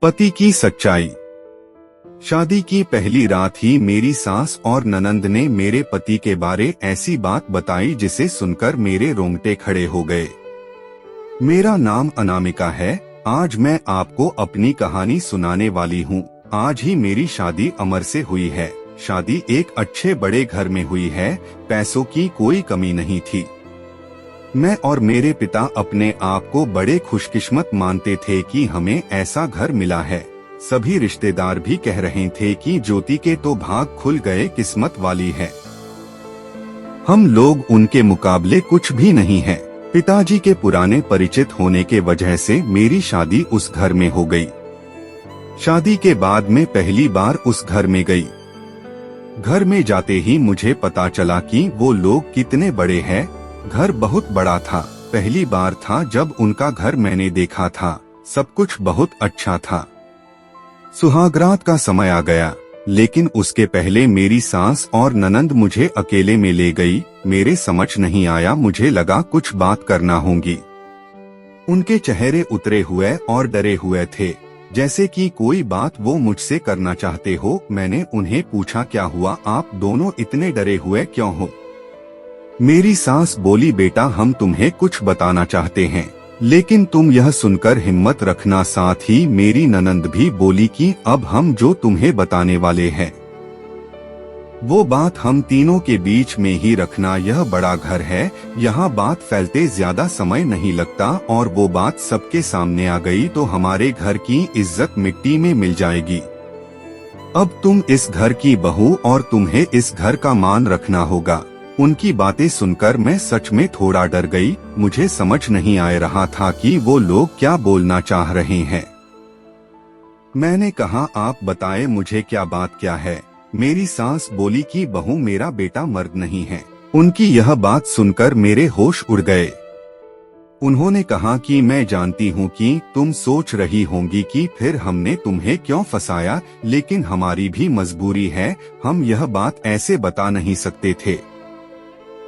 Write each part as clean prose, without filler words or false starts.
पति की सच्चाई। शादी की पहली रात ही मेरी सास और ननंद ने मेरे पति के बारे ऐसी बात बताई जिसे सुनकर मेरे रोंगटे खड़े हो गए। मेरा नाम अनामिका है। आज मैं आपको अपनी कहानी सुनाने वाली हूँ। आज ही मेरी शादी अमर से हुई है। शादी एक अच्छे बड़े घर में हुई है। पैसों की कोई कमी नहीं थी। मैं और मेरे पिता अपने आप को बड़े खुशकिस्मत मानते थे कि हमें ऐसा घर मिला है। सभी रिश्तेदार भी कह रहे थे कि ज्योति के तो भाग खुल गए, किस्मत वाली है। हम लोग उनके मुकाबले कुछ भी नहीं हैं। पिताजी के पुराने परिचित होने के वजह से मेरी शादी उस घर में हो गई। शादी के बाद मैं पहली बार उस घर में गई। घर में जाते ही मुझे पता चला कि वो लोग कितने बड़े हैं। घर बहुत बड़ा था। पहली बार था जब उनका घर मैंने देखा था। सब कुछ बहुत अच्छा था। सुहागरात का समय आ गया, लेकिन उसके पहले मेरी सास और ननंद मुझे अकेले में ले गई। मेरे समझ नहीं आया, मुझे लगा कुछ बात करना होगी। उनके चेहरे उतरे हुए और डरे हुए थे, जैसे कि कोई बात वो मुझसे करना चाहते हो। मैंने उन्हें पूछा, क्या हुआ, आप दोनों इतने डरे हुए क्यों हो? मेरी सास बोली, बेटा हम तुम्हें कुछ बताना चाहते हैं, लेकिन तुम यह सुनकर हिम्मत रखना। साथ ही मेरी ननंद भी बोली कि अब हम जो तुम्हें बताने वाले हैं वो बात हम तीनों के बीच में ही रखना। यह बड़ा घर है, यहाँ बात फैलते ज्यादा समय नहीं लगता, और वो बात सबके सामने आ गई तो हमारे घर की इज्जत मिट्टी में मिल जाएगी। अब तुम इस घर की बहू और तुम्हें इस घर का मान रखना होगा। उनकी बातें सुनकर मैं सच में थोड़ा डर गई। मुझे समझ नहीं आ रहा था कि वो लोग क्या बोलना चाह रहे हैं। मैंने कहा, आप बताएं मुझे क्या बात क्या है। मेरी सास बोली कि बहू मेरा बेटा मर्द नहीं है। उनकी यह बात सुनकर मेरे होश उड़ गए। उन्होंने कहा कि मैं जानती हूँ कि तुम सोच रही होंगी कि फिर हमने तुम्हें क्यों फंसाया, लेकिन हमारी भी मजबूरी है। हम यह बात ऐसे बता नहीं सकते थे,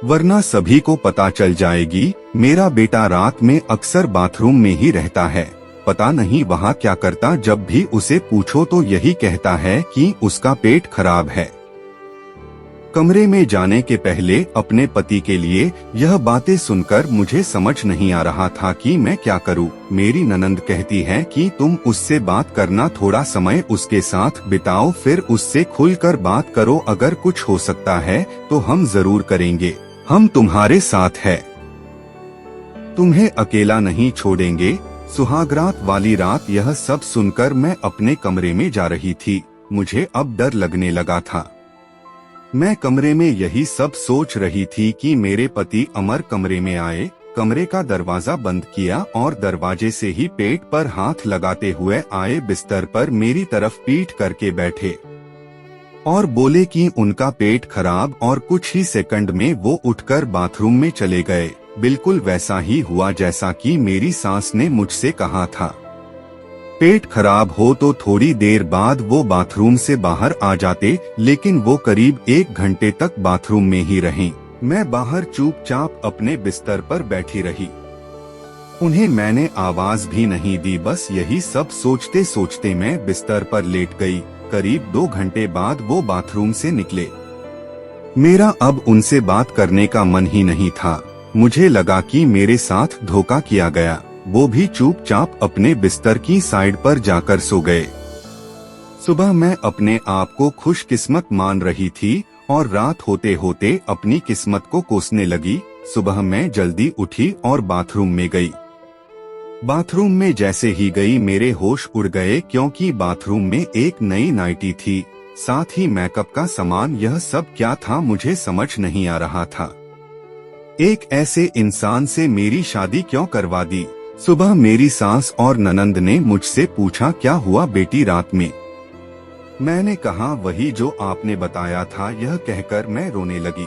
वरना सभी को पता चल जाएगी। मेरा बेटा रात में अक्सर बाथरूम में ही रहता है। पता नहीं वहाँ क्या करता। जब भी उसे पूछो तो यही कहता है कि उसका पेट खराब है। कमरे में जाने के पहले अपने पति के लिए यह बातें सुनकर मुझे समझ नहीं आ रहा था कि मैं क्या करूं। मेरी ननंद कहती है कि तुम उससे बात करना, थोड़ा समय उसके साथ बिताओ, फिर उससे खुलकर बात करो। अगर कुछ हो सकता है तो हम जरूर करेंगे। हम तुम्हारे साथ हैं, तुम्हें अकेला नहीं छोड़ेंगे। सुहागरात वाली रात यह सब सुनकर मैं अपने कमरे में जा रही थी। मुझे अब डर लगने लगा था। मैं कमरे में यही सब सोच रही थी कि मेरे पति अमर कमरे में आए, कमरे का दरवाजा बंद किया और दरवाजे से ही पेट पर हाथ लगाते हुए आए, बिस्तर पर मेरी तरफ पीठ करके बैठे और बोले कि उनका पेट खराब, और कुछ ही सेकंड में वो उठकर बाथरूम में चले गए। बिल्कुल वैसा ही हुआ जैसा कि मेरी सास ने मुझसे कहा था। पेट खराब हो तो थोड़ी देर बाद वो बाथरूम से बाहर आ जाते, लेकिन वो करीब 1 घंटे तक बाथरूम में ही रहीं। मैं बाहर चुपचाप अपने बिस्तर पर बैठी रही। उन्हें मैंने आवाज भी नहीं दी। बस यही सब सोचते सोचते मैं बिस्तर पर लेट गई। करीब 2 घंटे बाद वो बाथरूम से निकले। मेरा अब उनसे बात करने का मन ही नहीं था। मुझे लगा कि मेरे साथ धोखा किया गया। वो भी चुपचाप अपने बिस्तर की साइड पर जाकर सो गए। सुबह मैं अपने आप को खुशकिस्मत मान रही थी और रात होते होते अपनी किस्मत को कोसने लगी। सुबह मैं जल्दी उठी और बाथरूम में गई। बाथरूम में जैसे ही गई मेरे होश उड़ गए, क्योंकि बाथरूम में एक नई नाइटी थी, साथ ही मेकअप का सामान। यह सब क्या था मुझे समझ नहीं आ रहा था। एक ऐसे इंसान से मेरी शादी क्यों करवा दी? सुबह मेरी सास और ननंद ने मुझसे पूछा, क्या हुआ बेटी रात में? मैंने कहा, वही जो आपने बताया था। यह कहकर मैं रोने लगी।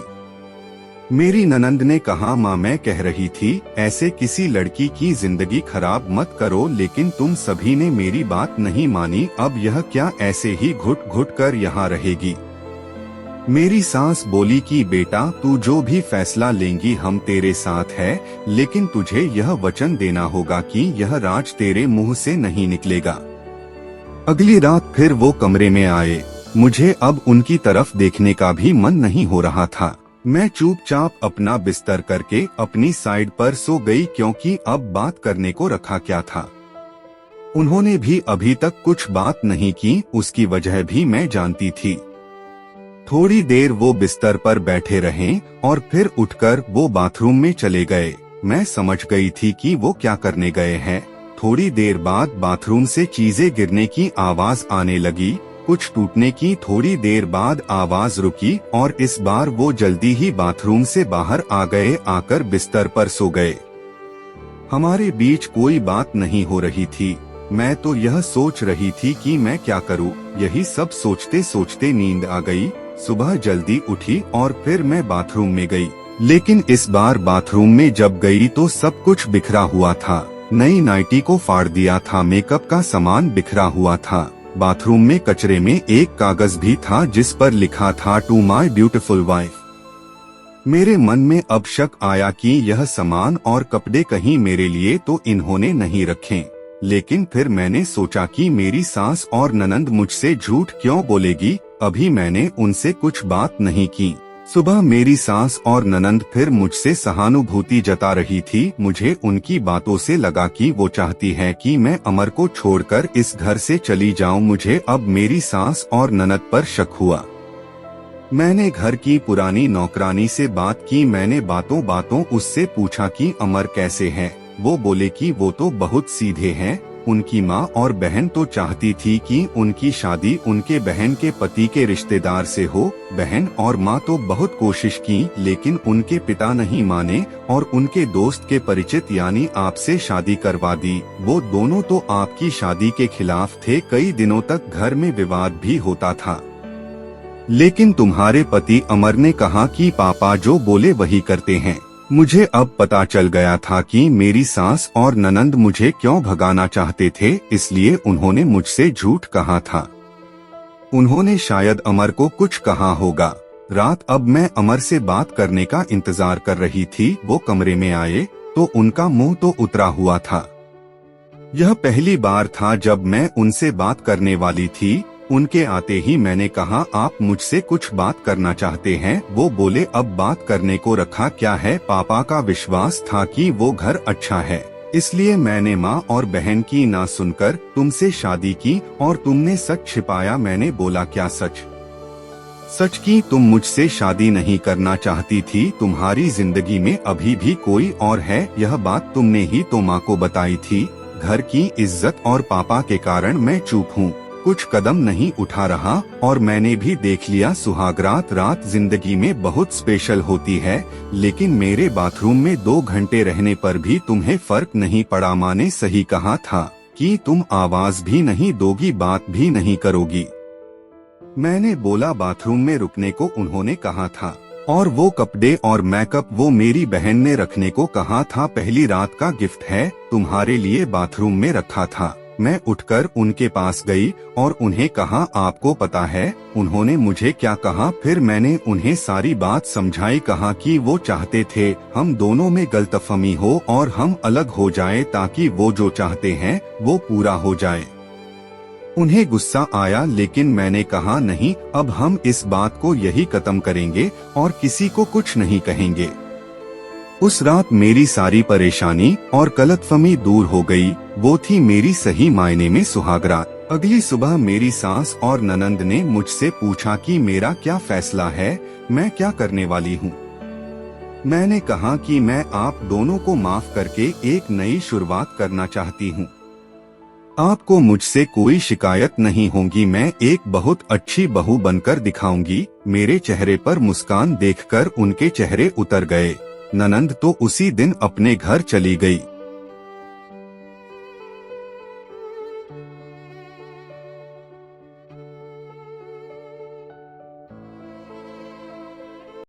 मेरी ननंद ने कहा, माँ मैं कह रही थी ऐसे किसी लड़की की जिंदगी खराब मत करो, लेकिन तुम सभी ने मेरी बात नहीं मानी। अब यह क्या ऐसे ही घुट घुट कर यहाँ रहेगी? मेरी सास बोली कि बेटा तू जो भी फैसला लेंगी हम तेरे साथ है, लेकिन तुझे यह वचन देना होगा कि यह राज तेरे मुंह से नहीं निकलेगा। अगली रात फिर वो कमरे में आए। मुझे अब उनकी तरफ देखने का भी मन नहीं हो रहा था। मैं चुपचाप अपना बिस्तर करके अपनी साइड पर सो गई, क्योंकि अब बात करने को रखा क्या था। उन्होंने भी अभी तक कुछ बात नहीं की, उसकी वजह भी मैं जानती थी। थोड़ी देर वो बिस्तर पर बैठे रहे और फिर उठकर वो बाथरूम में चले गए। मैं समझ गई थी कि वो क्या करने गए हैं। थोड़ी देर बाद बाथरूम से चीजें गिरने की आवाज आने लगी, कुछ टूटने की। थोड़ी देर बाद आवाज रुकी और इस बार वो जल्दी ही बाथरूम से बाहर आ गए, आकर बिस्तर पर सो गए। हमारे बीच कोई बात नहीं हो रही थी। मैं तो यह सोच रही थी कि मैं क्या करूं। यही सब सोचते सोचते नींद आ गई। सुबह जल्दी उठी और फिर मैं बाथरूम में गई, लेकिन इस बार बाथरूम में जब गई तो सब कुछ बिखरा हुआ था। नई नाइटी को फाड़ दिया था, मेकअप का सामान बिखरा हुआ था। बाथरूम में कचरे में एक कागज भी था जिस पर लिखा था टू माई ब्यूटीफुल वाइफ। मेरे मन में अब शक आया कि यह सामान और कपड़े कहीं मेरे लिए तो इन्होंने नहीं रखे। लेकिन फिर मैंने सोचा कि मेरी सास और ननंद मुझसे झूठ क्यों बोलेगी। अभी मैंने उनसे कुछ बात नहीं की। सुबह मेरी सास और ननंद फिर मुझसे सहानुभूति जता रही थी। मुझे उनकी बातों से लगा कि वो चाहती है कि मैं अमर को छोड़कर इस घर से चली जाऊं। मुझे अब मेरी सास और ननद पर शक हुआ। मैंने घर की पुरानी नौकरानी से बात की। मैंने बातों बातों उससे पूछा कि अमर कैसे हैं। वो बोले कि वो तो बहुत सीधे हैं। उनकी माँ और बहन तो चाहती थी कि उनकी शादी उनके बहन के पति के रिश्तेदार से हो। बहन और माँ तो बहुत कोशिश की, लेकिन उनके पिता नहीं माने और उनके दोस्त के परिचित यानी आपसे शादी करवा दी। वो दोनों तो आपकी शादी के खिलाफ थे। कई दिनों तक घर में विवाद भी होता था। लेकिन तुम्हारे पति अमर ने कहा कि पापा जो बोले वही करते हैं। मुझे अब पता चल गया था कि मेरी सास और ननंद मुझे क्यों भगाना चाहते थे, इसलिए उन्होंने मुझसे झूठ कहा था। उन्होंने शायद अमर को कुछ कहा होगा। रात अब मैं अमर से बात करने का इंतजार कर रही थी। वो कमरे में आए तो उनका मुंह तो उतरा हुआ था। यह पहली बार था जब मैं उनसे बात करने वाली थी। उनके आते ही मैंने कहा, आप मुझसे कुछ बात करना चाहते हैं। वो बोले, अब बात करने को रखा क्या है। पापा का विश्वास था कि वो घर अच्छा है, इसलिए मैंने माँ और बहन की ना सुनकर तुमसे शादी की और तुमने सच छिपाया। मैंने बोला, क्या सच? सच कि तुम मुझसे शादी नहीं करना चाहती थी। तुम्हारी जिंदगी में अभी भी कोई और है। यह बात तुमने ही तो माँ को बताई थी। घर की इज्जत और पापा के कारण मैं चुप हूँ, कुछ कदम नहीं उठा रहा। और मैंने भी देख लिया, सुहागरात रात जिंदगी में बहुत स्पेशल होती है, लेकिन मेरे बाथरूम में 2 घंटे रहने पर भी तुम्हें फर्क नहीं पड़ा। माँ ने सही कहा था कि तुम आवाज भी नहीं दोगी, बात भी नहीं करोगी। मैंने बोला, बाथरूम में रुकने को उन्होंने कहा था और वो कपड़े और मेकअप वो मेरी बहन ने रखने को कहा था। पहली रात का गिफ्ट है, तुम्हारे लिए बाथरूम में रखा था। मैं उठकर उनके पास गई और उन्हें कहा, आपको पता है उन्होंने मुझे क्या कहा? फिर मैंने उन्हें सारी बात समझाई। कहा कि वो चाहते थे हम दोनों में गलतफहमी हो और हम अलग हो जाए, ताकि वो जो चाहते हैं वो पूरा हो जाए। उन्हें गुस्सा आया, लेकिन मैंने कहा, नहीं, अब हम इस बात को यही खत्म करेंगे और किसी को कुछ नहीं कहेंगे। उस रात मेरी सारी परेशानी और गलतफहमी दूर हो गई। वो थी मेरी सही मायने में सुहागरात। अगली सुबह मेरी सास और ननंद ने मुझसे पूछा कि मेरा क्या फैसला है, मैं क्या करने वाली हूँ। मैंने कहा कि मैं आप दोनों को माफ करके एक नई शुरुआत करना चाहती हूँ। आपको मुझसे कोई शिकायत नहीं होगी। मैं एक बहुत अच्छी बहू बनकर दिखाऊंगी। मेरे चेहरे पर मुस्कान देखकर उनके चेहरे उतर गए। ननंद तो उसी दिन अपने घर चली गई।